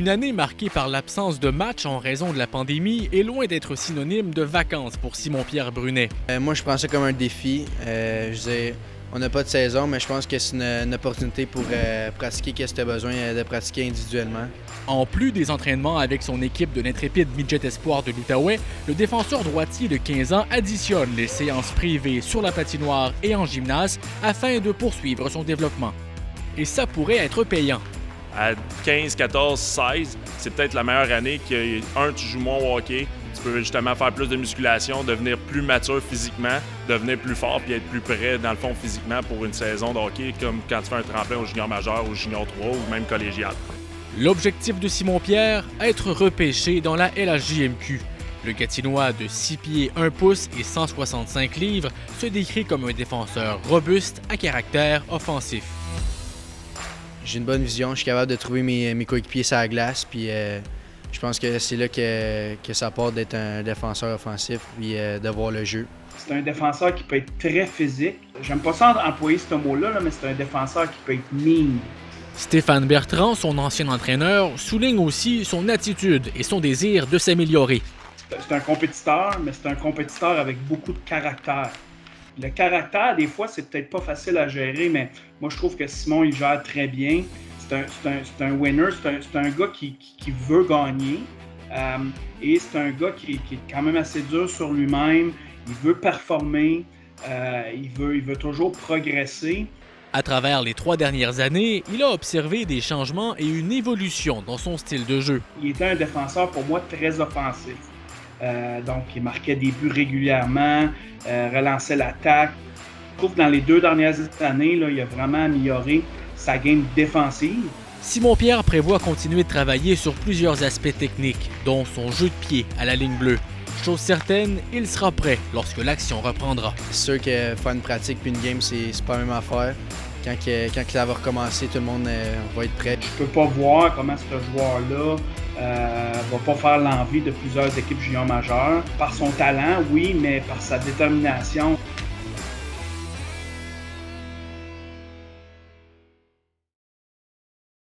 Une année marquée par l'absence de matchs en raison de la pandémie est loin d'être synonyme de vacances pour Simon-Pierre Brunet. Moi, je prends ça comme un défi. Je veux dire, on n'a pas de saison, mais je pense que c'est une opportunité pour pratiquer ce que tu as besoin de pratiquer individuellement. En plus des entraînements avec son équipe de l'intrépide Midget Espoir de l'Outaouais, le défenseur droitier de 15 ans additionne les séances privées sur la patinoire et en gymnase afin de poursuivre son développement. Et ça pourrait être payant. À 15, 14, 16, c'est peut-être la meilleure année que, tu joues moins au hockey, tu peux justement faire plus de musculation, devenir plus mature physiquement, devenir plus fort puis être plus prêt, dans le fond, physiquement pour une saison de hockey, comme quand tu fais un tremplin au junior majeur, au junior 3 ou même collégial. L'objectif de Simon-Pierre, être repêché dans la LHJMQ. Le Gatinois de 6 pieds 1 pouce et 165 livres se décrit comme un défenseur robuste à caractère offensif. J'ai une bonne vision, je suis capable de trouver mes coéquipiers sur la glace, puis je pense que c'est là que ça part d'être un défenseur offensif puis de voir le jeu. C'est un défenseur qui peut être très physique. J'aime pas ça employer ce mot-là, mais c'est un défenseur qui peut être mean. Stéphane Bertrand, son ancien entraîneur, souligne aussi son attitude et son désir de s'améliorer. C'est un compétiteur, mais c'est un compétiteur avec beaucoup de caractère. Le caractère, des fois, c'est peut-être pas facile à gérer, mais moi, je trouve que Simon, il gère très bien. C'est un winner, c'est un gars qui veut gagner. Et c'est un gars qui est quand même assez dur sur lui-même. Il veut performer, il veut toujours progresser. À travers les 3 dernières années, il a observé des changements et une évolution dans son style de jeu. Il était un défenseur, pour moi, très offensif. Donc, il marquait des buts régulièrement, relançait l'attaque. Je trouve que dans les 2 dernières années, là, il a vraiment amélioré sa game défensive. Simon-Pierre prévoit continuer de travailler sur plusieurs aspects techniques, dont son jeu de pied à la ligne bleue. Chose certaine, il sera prêt lorsque l'action reprendra. C'est sûr que faire une pratique puis une game, c'est pas la même affaire. Quand ça va recommencer, tout le monde va être prêt. Je peux pas voir comment ce joueur-là va pas faire l'envie de plusieurs équipes juniors majeures. Par son talent, oui, mais par sa détermination.